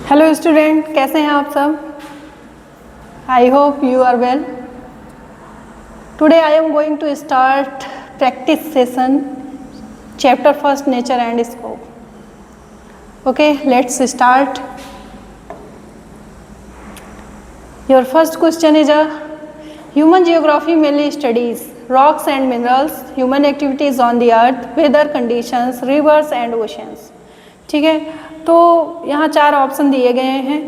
Hello student, कैसे हैं आप सब? I hope you are well. Today I am going to start practice session chapter first nature and scope. Okay, let's start. Your first question is human geography mainly studies rocks and minerals, human activities on the earth, weather conditions, rivers and oceans. ठीक है, तो यहाँ चार option दिए गए हैं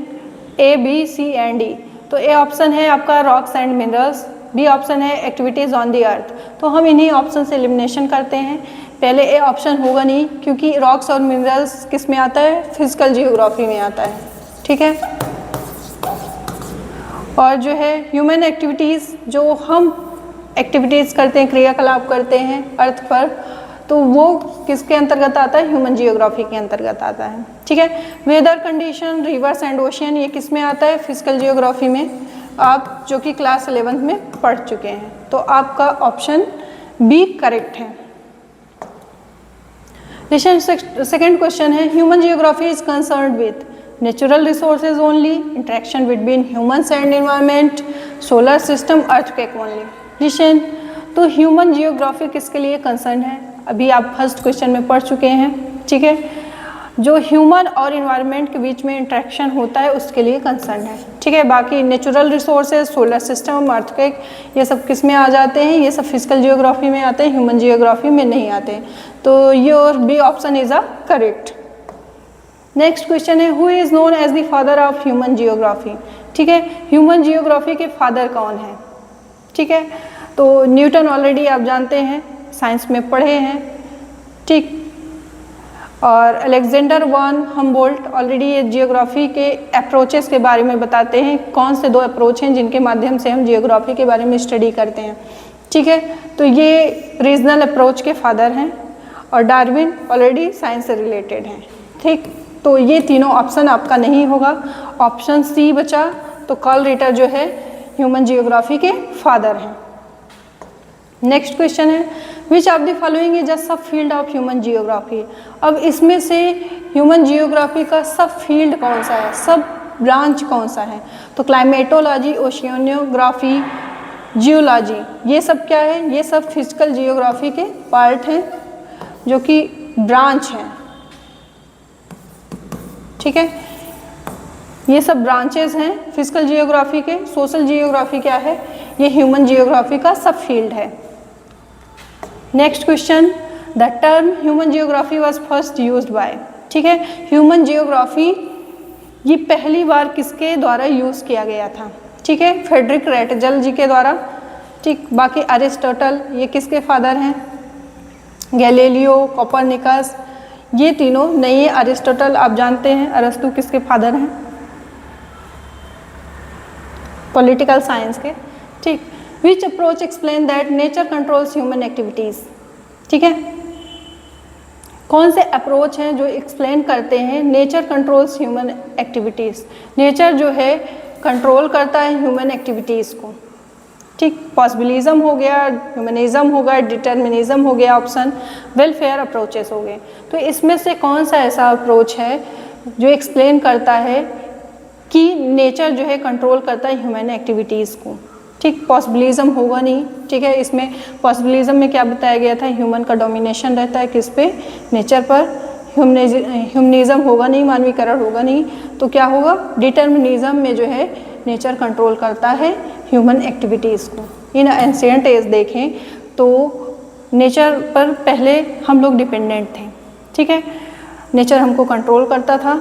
A, B, C and D. तो A option है आपका rocks and minerals, B option है एक्टिविटीज़ ऑन दी अर्थ. तो हम इन्हीं ऑप्शन से एलिमिनेशन करते हैं. पहले A ऑप्शन होगा नहीं, क्योंकि रॉक्स और मिनरल्स किस में आता है? फिजिकल जियोग्राफी में आता है. ठीक है, और जो है ह्यूमन एक्टिविटीज़, जो हम एक्टिविटीज़ करते हैं, क्रियाकलाप करते हैं अर्थ पर, तो वो किसके अंतर्गत आता है? ह्यूमन जियोग्राफी के अंतर्गत आता है. ठीक है, weather condition, rivers and ocean, ये किस में आता है? फिजिकल जियोग्राफी में, आप जो कि क्लास 11th में पढ़ चुके हैं. तो आपका ऑप्शन बी करेक्ट है. सेकेंड क्वेश्चन है human geography is concerned with natural resources only, interaction between humans and environment, solar system, earthquake only. Neesham, तो ह्यूमन जियोग्राफी किसके लिए कंसर्न है? अभी आप फर्स्ट क्वेश्चन में पढ़ चुके हैं. ठीक है, जो ह्यूमन और इन्वायरमेंट के बीच में इंटरेक्शन होता है उसके लिए कंसर्न है. ठीक है, बाकी natural resources, solar system, earthquake, ये सब किस में आ जाते हैं? ये सब फिजिकल जियोग्राफी में आते हैं, ह्यूमन जियोग्राफी में नहीं आते. तो your B option is a correct. Next question है who is known as the father of human geography. ठीक है, ह्यूमन जियोग्राफी के फादर कौन है? ठीक है, तो न्यूटन ऑलरेडी आप जानते हैं, साइंस में पढ़े हैं. ठीक, और अलेक्जेंडर वन हम्बोल्ट ऑलरेडी ये जियोग्राफी के अप्रोचेस के बारे में बताते हैं, कौन से दो अप्रोच हैं जिनके माध्यम से हम जियोग्राफी के बारे में स्टडी करते हैं. ठीक है, तो ये रीजनल अप्रोच के फादर हैं. और डार्विन ऑलरेडी साइंस से रिलेटेड हैं. ठीक, तो ये तीनों ऑप्शन आपका नहीं होगा. ऑप्शन सी बचा. तो कार्ल रिटर जो है ह्यूमन जियोग्राफी के फादर हैं. नेक्स्ट क्वेश्चन है which of the following is a सब फील्ड ऑफ ह्यूमन जियोग्राफी. अब इसमें से ह्यूमन जियोग्राफी का सब फील्ड कौन सा है, सब ब्रांच कौन सा है? तो क्लाइमेटोलॉजी, ओशियनोग्राफी, जियोलॉजी, ये सब क्या है? ये सब फिजिकल जियोग्राफी के पार्ट हैं, जो कि ब्रांच हैं. ठीक है, ये सब ब्रांचेस हैं फिजिकल जियोग्राफी के. सोशल जियोग्राफी क्या है? ये ह्यूमन जियोग्राफी का सब फील्ड है. Next question, the term human geography was first used by. ठीक है, ह्यूमन जियोग्राफी ये पहली बार किसके द्वारा यूज़ किया गया था? ठीक है, फ्रेडरिक रेटजल जी के द्वारा. ठीक, बाकी अरिस्टोटल, ये किसके फादर हैं? गैलीलियो, कोपरनिकस, ये तीनों नहीं है. अरिस्टोटल आप जानते हैं, अरस्तु किसके फादर हैं? पॉलिटिकल साइंस के. ठीक, which approach explain that nature controls human activities. ठीक है, कौन से अप्रोच हैं जो एक्सप्लेन करते हैं nature controls human activities? Nature जो है कंट्रोल करता है ह्यूमन एक्टिविटीज़ को. ठीक, पॉसिबिलिज्म हो गया, ह्यूमनिज्म हो गया, डिटर्मिनिज्म हो गया ऑप्शन, वेलफेयर अप्रोचेस हो गए. तो इसमें से कौन सा ऐसा अप्रोच है जो एक्सप्लेन करता है कि नेचर जो है कंट्रोल करता है ह्यूमन एक्टिविटीज़ को? ठीक, पॉसिबिलिज्म होगा नहीं. ठीक है, इसमें पॉसिबिलिज्म में क्या बताया गया था? ह्यूमन का डोमिनेशन रहता है किस पे? नेचर पर. ह्यूमनिज्म होगा नहीं, मानवीकरण होगा नहीं. तो क्या होगा? डिटर्मिनिज्म में जो है नेचर कंट्रोल करता है ह्यूमन एक्टिविटीज़ को. इन एंशिएंट एज देखें तो नेचर पर पहले हम लोग डिपेंडेंट थे. ठीक है, नेचर हमको कंट्रोल करता था.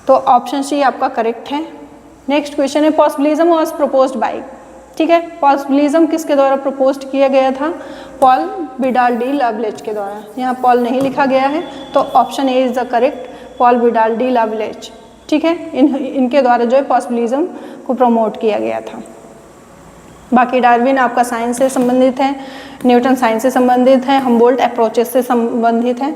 तो ऑप्शन सी आपका करेक्ट है. नेक्स्ट क्वेश्चन है पॉसिबिलिज्म वाज प्रपोज्ड बाय. ठीक है, पॉसिबिलिज्म किसके द्वारा प्रपोज्ड किया गया था? पॉल विडाल डी लवलेज के द्वारा. यहाँ पॉल नहीं लिखा गया है, तो option A is the correct, Paul Vidal de la Blache. ठीक है, इनके द्वारा जो है पॉसिबिलिज्म को प्रमोट किया गया था. बाकी डार्विन आपका साइंस से संबंधित है, न्यूटन साइंस से संबंधित है, हम्बोल्ट अप्रोचेस से संबंधित है.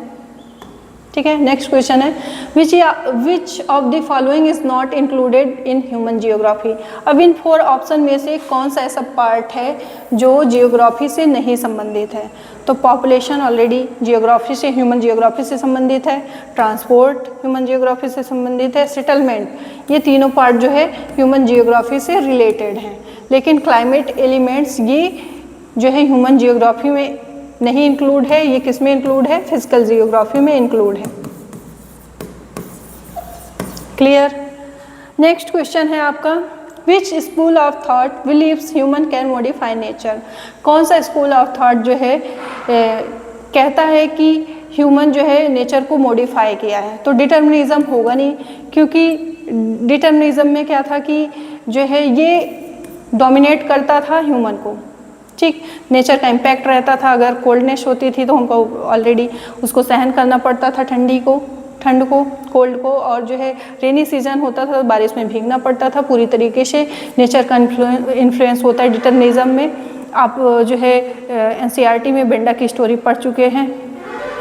ठीक है। नेक्स्ट क्वेश्चन है which of the following is not included in human geography. अब इन 4 ऑप्शन में से कौन सा ऐसा पार्ट है जो जियोग्राफी से नहीं संबंधित है। तो पॉपुलेशन ऑलरेडी जियोग्राफी से, ह्यूमन जियोग्राफी से संबंधित है, ट्रांसपोर्ट ह्यूमन जियोग्राफी से संबंधित है, सेटलमेंट, ये तीनों पार्ट जो है ह्यूमन जियोग्राफी से रिलेटेड हैं। लेकिन क्लाइमेट एलिमेंट्स ये जो है ह्यूमन जियोग्राफी में नहीं इंक्लूड है। ये किस में इंक्लूड है? फिजिकल जियोग्राफी में इंक्लूड है। क्लियर। नेक्स्ट क्वेश्चन है आपका which school of thought believes human can modify nature. कौन सा स्कूल ऑफ थॉट जो है कहता है कि ह्यूमन जो है नेचर को मॉडिफाई किया है। तो डिटर्मिनिज्म होगा नहीं, क्योंकि डिटर्मिनिज्म में क्या था कि जो है ये डोमिनेट करता था ह्यूमन को। ठीक, नेचर का इम्पैक्ट रहता था। अगर कोल्डनेस होती थी तो हमको ऑलरेडी उसको सहन करना पड़ता था, ठंड को, कोल्ड को, और जो है रेनी सीजन होता था तो बारिश में भीगना पड़ता था। पूरी तरीके से नेचर का इन्फ्लुएंस होता है डिटर्मिनिज्म में। आप जो है एनसीईआरटी में बेंडा की स्टोरी पढ़ चुके हैं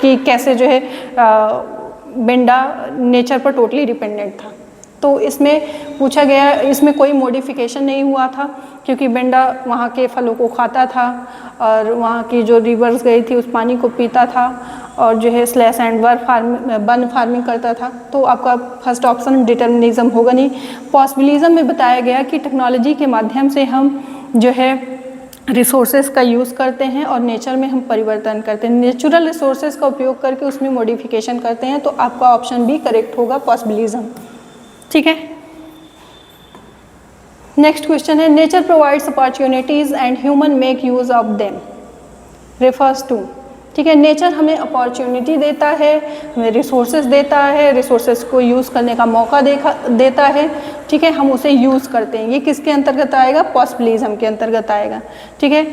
कि कैसे जो है बेंडा नेचर पर टोटली डिपेंडेंट था। तो इसमें पूछा गया, इसमें कोई मॉडिफिकेशन नहीं हुआ था क्योंकि बेंडा वहाँ के फलों को खाता था और वहाँ की जो रिवर्स गई थी उस पानी को पीता था और जो है स्लैश एंड बर्न फार्मिंग करता था। तो आपका फर्स्ट ऑप्शन डिटर्मिनिज्म होगा नहीं। पॉसिबिलिज्म में बताया गया कि टेक्नोलॉजी के माध्यम से हम जो है रिसोर्सेज का यूज़ करते हैं और नेचर में हम परिवर्तन करते हैं, नेचुरल रिसोर्सेज का उपयोग करके उसमें मॉडिफिकेशन करते हैं। तो आपका ऑप्शन बी करेक्ट होगा, पॉसिबिलिज्म। ठीक है। नेक्स्ट क्वेश्चन है nature provides opportunities and human make use of them refers to. ठीक है, नेचर हमें अपॉर्चुनिटी देता है, हमें रिसोर्सेज देता है, रिसोर्सेज को यूज़ करने का मौका देता है। ठीक है, हम उसे यूज़ करते हैं। ये किसके अंतर्गत आएगा? पॉसिबिलिज्म के अंतर्गत आएगा। ठीक है,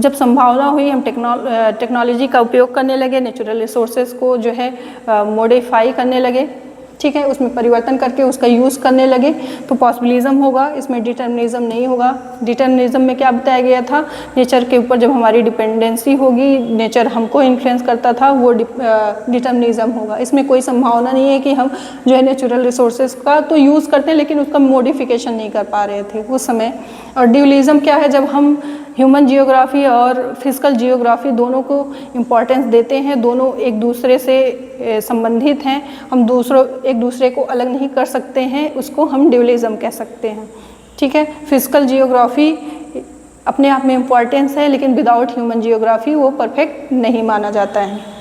जब संभावना हुई हम टेक्नोलॉजी का उपयोग करने लगे, नेचुरल रिसोर्सेज को जो है मॉडिफाई करने लगे, ठीक है, उसमें परिवर्तन करके उसका यूज़ करने लगे, तो पॉसिबिलिज्म होगा, इसमें डिटर्मिनिज्म नहीं होगा। डिटर्मिनिज्म में क्या बताया गया था? नेचर के ऊपर जब हमारी डिपेंडेंसी होगी, नेचर हमको इन्फ्लुएंस करता था, वो डिटर्मिनिज्म होगा। इसमें कोई संभावना नहीं है कि हम जो है नेचुरल रिसोर्सेज का तो यूज़ करते हैं लेकिन उसका मॉडिफिकेशन नहीं कर पा रहे थे उस समय। और ड्यूलिज्म क्या है? जब हम ह्यूमन जियोग्राफी और फिजिकल जियोग्राफी दोनों को इम्पॉर्टेंस देते हैं, दोनों एक दूसरे से संबंधित हैं, हम एक दूसरे को अलग नहीं कर सकते हैं, उसको हम ड्यूलिज्म कह सकते हैं। ठीक है, फिजिकल जियोग्राफी अपने आप में इम्पॉर्टेंस है लेकिन विदाउट ह्यूमन जियोग्राफी वो परफेक्ट नहीं माना जाता है।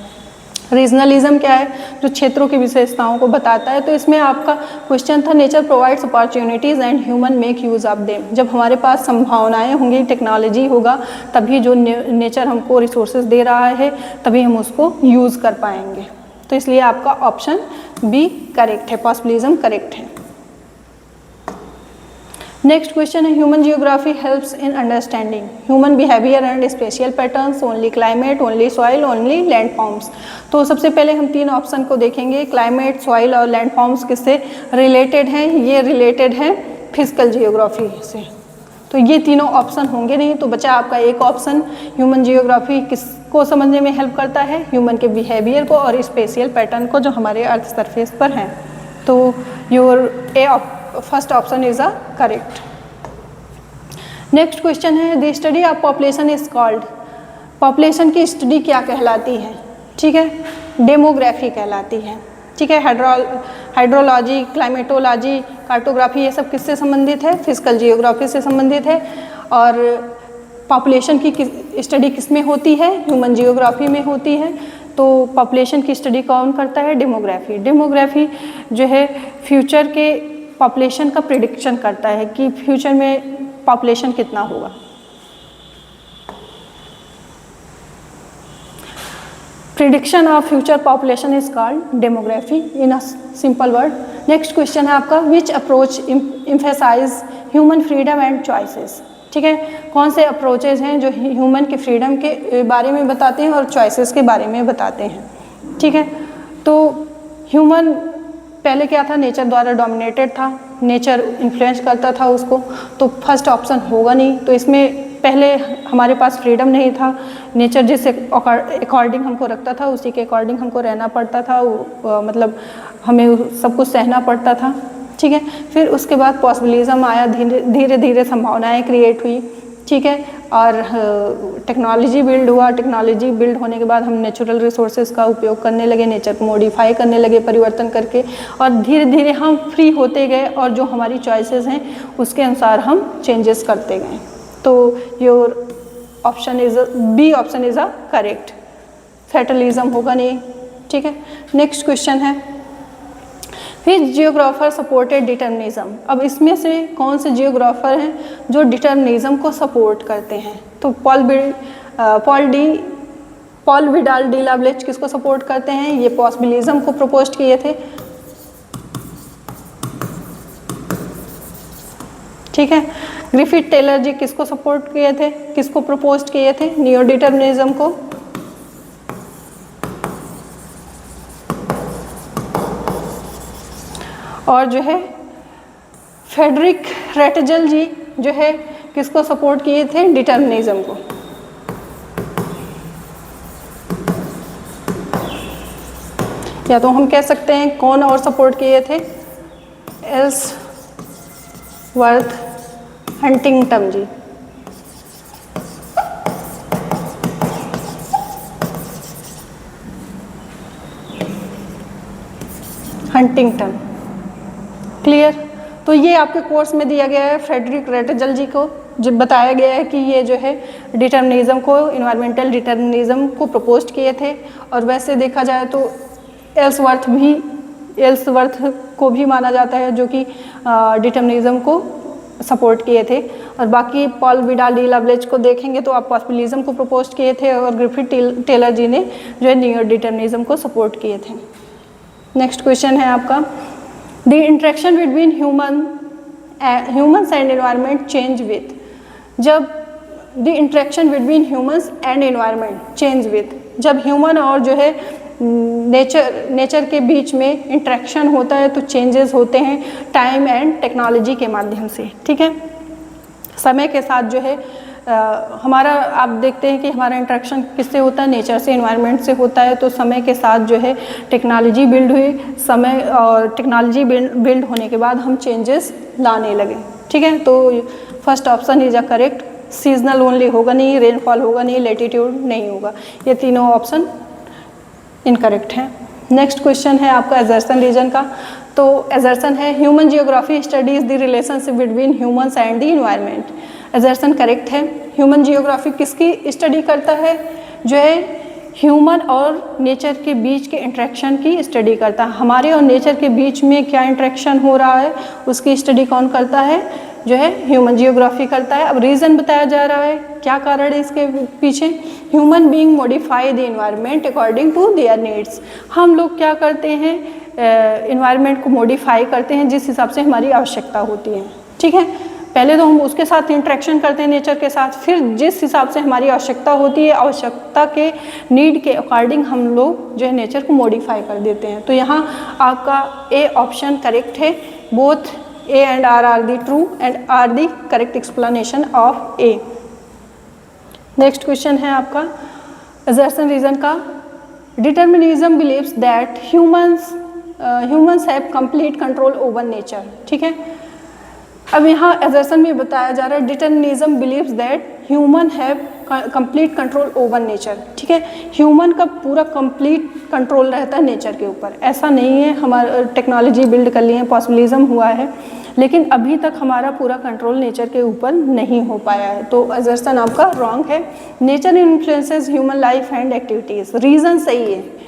रीजनलिज्म क्या है? जो क्षेत्रों की विशेषताओं को बताता है। तो इसमें आपका क्वेश्चन था nature provides opportunities and human make use of them. जब हमारे पास संभावनाएं होंगी, टेक्नोलॉजी होगा, तभी जो नेचर हमको रिसोर्सेज दे रहा है तभी हम उसको यूज़ कर पाएंगे। तो इसलिए आपका ऑप्शन बी करेक्ट है, पॉसिबिलिज्म करेक्ट है। नेक्स्ट क्वेश्चन है human geography helps in understanding human behaviour and spatial patterns, only climate, only soil, only landforms. तो सबसे पहले हम 3 ऑप्शन को देखेंगे। क्लाइमेट, सॉइल और लैंड फॉर्म्स किससे रिलेटेड हैं? ये रिलेटेड है फिजिकल जियोग्राफी से। तो ये तीनों ऑप्शन होंगे नहीं, तो बचा आपका एक ऑप्शन। ह्यूमन जियोग्राफी किसको समझने में हेल्प करता है? ह्यूमन के बिहेवियर को और स्पेशियल पैटर्न को जो हमारे अर्थ सरफेस पर हैं। तो your first option is a correct. Next question है the study of population is called. Population की स्टडी क्या कहलाती है? ठीक है, डेमोग्राफी कहलाती है। ठीक है, हाइड्रोलॉजी, क्लाइमेटोलॉजी, कार्टोग्राफी, ये सब किससे संबंधित है? फिजिकल जियोग्राफी से संबंधित है। और पॉपुलेशन की स्टडी किस में होती है? ह्यूमन जियोग्राफी में होती है। तो पॉपुलेशन की स्टडी कौन करता है? डेमोग्राफी। डेमोग्राफी जो है फ्यूचर के पॉपुलेशन का प्रिडिक्शन करता है कि फ्यूचर में पॉपुलेशन कितना होगा। Prediction of future population is called demography in a simple word. Next question है आपका which approach emphasize human freedom and choices. ठीक है, कौन से अप्रोचेज हैं जो ह्यूमन के फ्रीडम के बारे में बताते हैं और चॉइसेस के बारे में बताते हैं। ठीक है, तो ह्यूमन पहले क्या था? नेचर द्वारा डोमिनेटेड था, नेचर इन्फ्लुएंस करता था उसको, तो फर्स्ट ऑप्शन होगा नहीं। तो इसमें पहले हमारे पास फ्रीडम नहीं था, नेचर जिस अकॉर्डिंग हमको रखता था उसी के अकॉर्डिंग हमको रहना पड़ता था, मतलब हमें सब कुछ सहना पड़ता था, ठीक है। फिर उसके बाद पॉसिबिलिज्म आया, धीरे धीरे संभावनाएं क्रिएट हुई, ठीक है, और टेक्नोलॉजी बिल्ड हुआ। टेक्नोलॉजी बिल्ड होने के बाद हम नेचुरल रिसोर्सेज का उपयोग करने लगे, नेचर को मॉडिफाई करने लगे परिवर्तन करके, और धीरे धीरे हम फ्री होते गए और जो हमारी चॉइसेस हैं उसके अनुसार हम चेंजेस करते गए। तो your option is B option is a correct, fatalism होगा नहीं, ठीक है। नेक्स्ट क्वेश्चन है, फिर जियोग्राफर सपोर्टेड डिटर्मिनिज्म। अब इसमें से कौन से जियोग्राफर हैं जो डिटर्मिनिज्म को सपोर्ट करते हैं? तो पॉल विडाल डी लाब्लेच किसको सपोर्ट करते हैं? ये पॉसिबिलिज्म को प्रपोज किए थे, ठीक है। ग्रिफिथ टेलर जी किसको सपोर्ट किए थे, किसको प्रपोज किए थे? नियो डिटर्मिनिज्म को। और जो है फ्रेडरिक रेटजल जी जो है किसको सपोर्ट किए थे? डिटर्मिनिज्म को। या तो हम कह सकते हैं कौन और सपोर्ट किए थे? Ellsworth Huntington ji. Huntington, clear. तो ये आपके कोर्स में दिया गया है, फ्रेडरिक रेटजल जी को जब बताया गया है कि ये जो है डिटर्मिनिज्म को, इन्वायरमेंटल डिटर्मिनिज्म को प्रपोज किए थे। और वैसे देखा जाए तो एल्सवर्थ को भी माना जाता है जो कि डिटर्मिनिज्म को सपोर्ट किए थे। और बाकी पॉल विडाल डी लाब्लेच को देखेंगे तो आप पॉसिबिलिज्म को प्रपोज किए थे, और ग्रिफिथ टेलर जी ने जो है नियो डिटर्मिनिज्म को सपोर्ट किए थे। नेक्स्ट क्वेश्चन है आपका, the interaction between humans and environment change with. जब the interaction between humans and environment change with, जब ह्यूमन और जो है नेचर के बीच में इंटरेक्शन होता है तो चेंजेस होते हैं टाइम एंड टेक्नोलॉजी के माध्यम से, ठीक है। समय के साथ जो है हमारा, आप देखते हैं कि हमारा इंटरेक्शन किससे होता है? नेचर से, एनवायरनमेंट से होता है। तो समय के साथ जो है टेक्नोलॉजी बिल्ड हुई, समय और टेक्नोलॉजी बिल्ड होने के बाद हम चेंजेस लाने लगे, ठीक है। तो first option is a correct, seasonal only होगा नहीं, रेनफॉल होगा नहीं, लेटीट्यूड नहीं होगा, ये तीनों ऑप्शन इनकरेक्ट है। नेक्स्ट क्वेश्चन है आपका एजर्सन रीजन का। तो एजर्सन है, human geography studies the relationship between humans and the environment. एजर्सन correct है। ह्यूमन जियोग्राफी किसकी स्टडी करता है? जो है ह्यूमन और नेचर के बीच के इंटरेक्शन की स्टडी करता है। हमारे और नेचर के बीच में क्या इंटरेक्शन हो रहा है उसकी स्टडी कौन करता है? जो है ह्यूमन जियोग्राफी करता है। अब रीज़न बताया जा रहा है, क्या कारण है इसके पीछे? Human being modify the environment according to their needs. हम लोग क्या करते हैं? एनवायरनमेंट को मॉडिफाई करते हैं जिस हिसाब से हमारी आवश्यकता होती है, ठीक है। पहले तो हम उसके साथ इंटरेक्शन करते हैं नेचर के साथ, फिर जिस हिसाब से हमारी आवश्यकता होती है, आवश्यकता के नीड के अकॉर्डिंग हम लोग जो है नेचर को मॉडिफाई कर देते हैं। तो यहाँ आपका ए ऑप्शन करेक्ट है। Both A and R the true and R the correct explanation of A. Next question है आपका एजर्सन रीजन का। Determinism believes that humans have complete control over nature, ठीक है। अब यहाँ एजर्सन में बताया जा रहा है determinism believes that human have complete control over nature, ठीक है। ह्यूमन का पूरा कंप्लीट कंट्रोल रहता है नेचर के ऊपर। ऐसा नहीं है, हमारा टेक्नोलॉजी बिल्ड कर ली है, पॉसिबिलिज्म हुआ है, लेकिन अभी तक हमारा पूरा कंट्रोल नेचर के ऊपर नहीं हो पाया है। तो एजर्सन आपका रॉन्ग है। Nature influences human life and activities. Reason सही है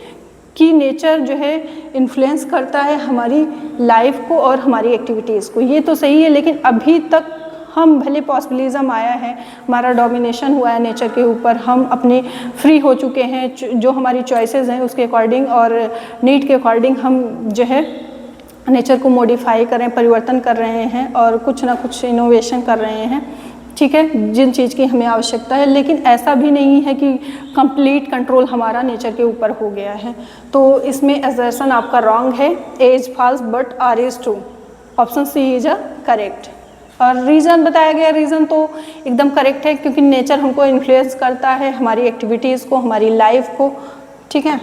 कि नेचर जो है इन्फ्लुएंस करता है हमारी लाइफ को और हमारी एक्टिविटीज़ को, ये तो सही है। लेकिन अभी तक हम भले पॉसिबिलिज्म आया है, हमारा डोमिनेशन हुआ है नेचर के ऊपर, हम अपने फ्री हो चुके हैं, जो हमारी चॉइसेस हैं उसके अकॉर्डिंग और नीड के अकॉर्डिंग हम जो है नेचर को मॉडिफाई कर रहे हैं, परिवर्तन कर रहे हैं और कुछ ना कुछ इनोवेशन कर रहे हैं, ठीक है, जिन चीज़ की हमें आवश्यकता है। लेकिन ऐसा भी नहीं है कि कंप्लीट कंट्रोल हमारा नेचर के ऊपर हो गया है। तो इसमें एजर्सन आपका रॉन्ग है। A is false but R is true. Option C is a correct. और रीज़न बताया गया, रीज़न तो एकदम करेक्ट है क्योंकि नेचर हमको इन्फ्लुएंस करता है, हमारी एक्टिविटीज़ को, हमारी लाइफ को, ठीक है।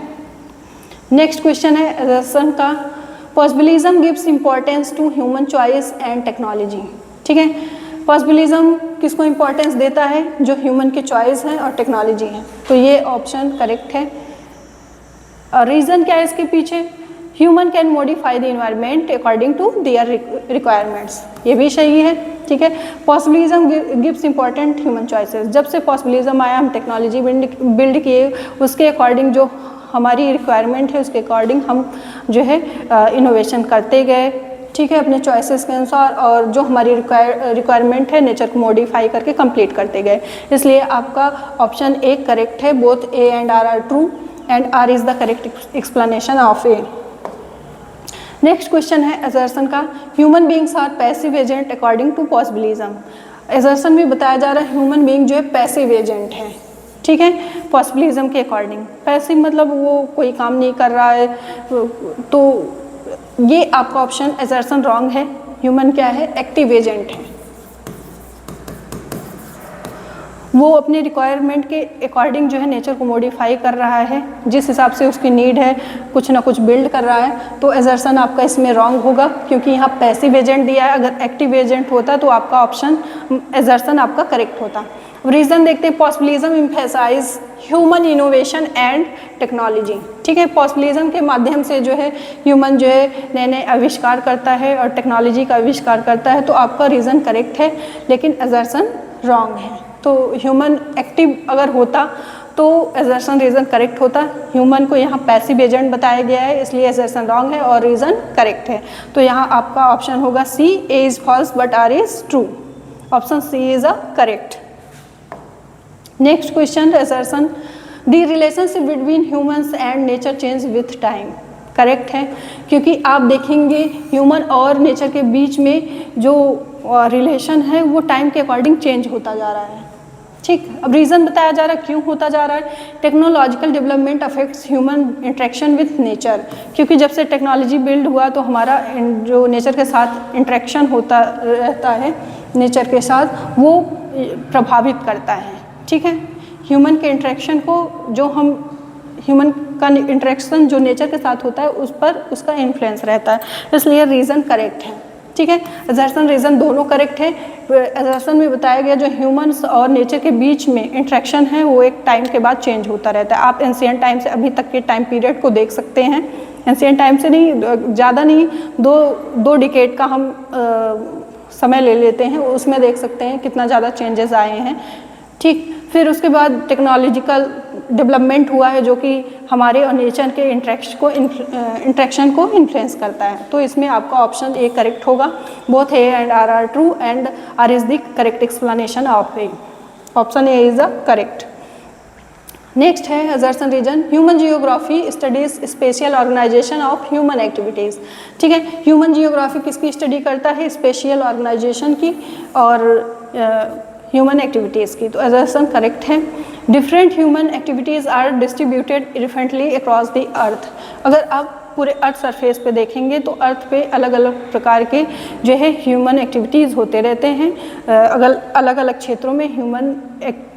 नेक्स्ट क्वेश्चन है असर्शन का, possibilism gives importance to human choice and technology, ठीक है। पॉसिबिलिज्म किसको इंपॉर्टेंस देता है? जो ह्यूमन की चॉइस है और टेक्नोलॉजी है, तो ये ऑप्शन करेक्ट है। और रीज़न क्या है इसके पीछे? Human can modify the environment according to their requirements, ये भी सही है, ठीक है। Possibilism gives important human choices, जब से पॉसिबिलिज्म आया हम टेक्नोलॉजी बिल्ड किए, उसके अकॉर्डिंग जो हमारी रिक्वायरमेंट है उसके अकॉर्डिंग हम जो है इनोवेशन करते गए, ठीक है, अपने चॉइसेस के अनुसार, और जो हमारी रिक्वायरमेंट है नेचर को मॉडिफाई करके कंप्लीट करते गए। इसलिए आपका ऑप्शन ए करेक्ट है, both A and R are true and R is the correct explanation of A. Next question है असर्शन का, human beings are passive agent according to possibilism. Assertion में बताया जा रहा है ह्यूमन बींग जो है पैसिव एजेंट है, ठीक है, पॉसिबिलिज्म के अकॉर्डिंग। पैसिव मतलब वो कोई काम नहीं कर रहा है, तो ये आपका ऑप्शन असर्शन रॉन्ग है। ह्यूमन क्या है? एक्टिव एजेंट है, वो अपने रिक्वायरमेंट के अकॉर्डिंग जो है नेचर को मॉडिफाई कर रहा है, जिस हिसाब से उसकी नीड है कुछ ना कुछ बिल्ड कर रहा है, तो असर्शन आपका इसमें रॉन्ग होगा क्योंकि यहाँ पैसिव एजेंट दिया है। अगर एक्टिव एजेंट होता तो आपका ऑप्शन असर्शन आपका करेक्ट होता। रीज़न देखते हैं, possibilism emphasise human innovation and technology, ठीक है। पॉसिबिलिज्म के माध्यम से जो है ह्यूमन जो है नए नए आविष्कार करता है और टेक्नोलॉजी का आविष्कार करता है, तो आपका रीज़न करेक्ट है, लेकिन असर्शन रॉन्ग है। तो ह्यूमन एक्टिव अगर होता तो असर्शन रीज़न करेक्ट होता। ह्यूमन को यहाँ पैसिव एजेंट बताया गया है, इसलिए असर्शन रॉन्ग है और रीज़न करेक्ट है। तो यहाँ आपका ऑप्शन होगा C, A is false but R is true. Option C is a correct. Next question, assertion, the relationship between humans and nature change with time. Correct है, क्योंकि आप देखेंगे ह्यूमन और नेचर के बीच में जो रिलेशन है वो टाइम के अकॉर्डिंग चेंज होता जा रहा है, ठीक। अब रीज़न बताया जा रहा है क्यों होता जा रहा है। Technological development affects human interaction with nature, क्योंकि जब से टेक्नोलॉजी बिल्ड हुआ तो हमारा जो नेचर के साथ इंटरेक्शन होता रहता है, नेचर के साथ वो प्रभावित करता है, ठीक है। ह्यूमन के इंटरेक्शन को, जो हम ह्यूमन का इंटरेक्शन जो नेचर के साथ होता है उस पर उसका इन्फ्लुएंस रहता है, इसलिए रीज़न करेक्ट है, ठीक है। असर्शन रीज़न दोनों करेक्ट है। असर्शन में बताया गया जो ह्यूमन्स और नेचर के बीच में इंटरेक्शन है वो एक टाइम के बाद चेंज होता रहता है। आप एंशिएंट टाइम से अभी तक के टाइम पीरियड को देख सकते हैं, एंशिएंट टाइम से नहीं, ज़्यादा नहीं, दो डिकेड का हम समय ले लेते हैं, उसमें देख सकते हैं कितना ज़्यादा चेंजेस आए हैं, ठीक। फिर उसके बाद टेक्नोलॉजिकल डेवलपमेंट हुआ है जो कि हमारे और नेचर के इंटरेक्शन को इन्फ्लुएंस करता है। तो इसमें आपका ऑप्शन ए करेक्ट होगा, both A and R are true and R is the correct explanation of A. Option A is the correct. Next है assertion reason, human geography studies spatial organization of human activities, ठीक है। Human geography किसकी study करता है? Special organisation की और human activities की। तो असर्शन करेक्ट है। Different human activities are distributed differently across the earth. अगर आप पूरे अर्थ सरफेस पे देखेंगे तो अर्थ पे अलग अलग प्रकार के जो है ह्यूमन एक्टिविटीज़ होते रहते हैं। अगर अलग अलग क्षेत्रों में ह्यूमन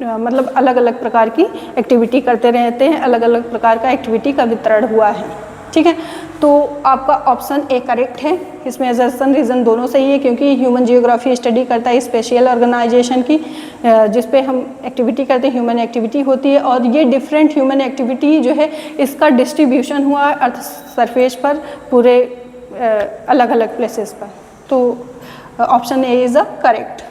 मतलब अलग अलग प्रकार की एक्टिविटी करते रहते हैं, अलग अलग प्रकार का एक्टिविटी का वितरण हुआ है, ठीक है। तो आपका ऑप्शन ए करेक्ट है। इसमें असर्शन रीज़न दोनों सही है क्योंकि ह्यूमन जियोग्राफी स्टडी करता है स्पेशियल ऑर्गेनाइजेशन की, जिस पे हम एक्टिविटी करते हैं, ह्यूमन एक्टिविटी होती है, और ये डिफरेंट ह्यूमन एक्टिविटी जो है इसका डिस्ट्रीब्यूशन हुआ है अर्थ सरफेस पर पूरे अलग अलग प्लेसेस पर। तो option A is a correct.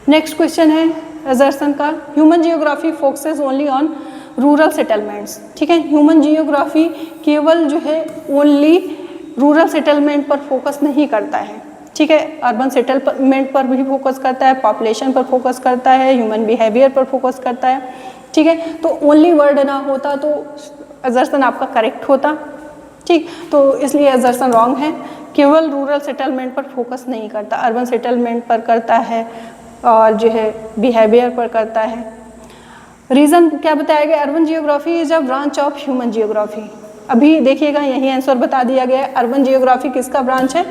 Next question है असर्शन का, human geography focuses only on rural settlements, ठीक है। ह्यूमन जियोग्राफी केवल जो है ओनली रूरल सेटलमेंट पर फोकस नहीं करता है, ठीक है। अर्बन सेटलमेंट पर भी फोकस करता है, पॉपुलेशन पर फोकस करता है, ह्यूमन बिहेवियर पर फोकस करता है, ठीक है। तो ओनली वर्ड ना होता तो असर्शन आपका करेक्ट होता, ठीक। तो इसलिए असर्शन रॉन्ग है। केवल रूरल सेटलमेंट पर फोकस नहीं करता, अर्बन सेटलमेंट पर करता है और जो है बिहेवियर पर करता है। रीज़न क्या बताया गया? Urban geography is a branch of human geography. अभी देखिएगा यही आंसर बता दिया गया है। अर्बन जियोग्राफी किसका ब्रांच है?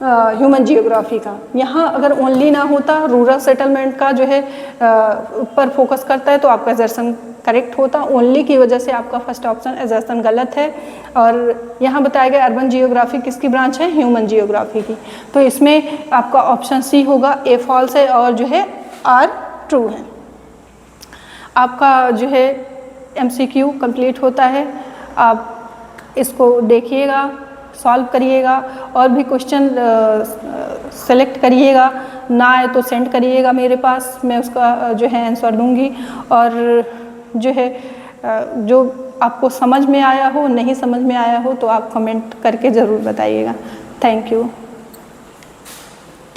ह्यूमन जियोग्राफी का। यहाँ अगर ओनली ना होता, रूरल सेटलमेंट का जो है पर फोकस करता है, तो आपका एजर्सन करेक्ट होता। ओनली की वजह से आपका फर्स्ट ऑप्शन एजर्सन गलत है। और यहाँ बताया गया अर्बन जियोग्राफी किसकी ब्रांच है, ह्यूमन जियोग्राफी की। तो इसमें आपका ऑप्शन सी होगा, ए फॉल्स है और जो है आर ट्रू है। आपका जो है MCQ कंप्लीट होता है। आप इसको देखिएगा, सॉल्व करिएगा और भी क्वेश्चन सेलेक्ट करिएगा, ना आए तो सेंड करिएगा मेरे पास, मैं उसका जो है आंसर दूंगी। और जो है जो आपको समझ में आया हो, नहीं समझ में आया हो, तो आप कमेंट करके ज़रूर बताइएगा। Thank you.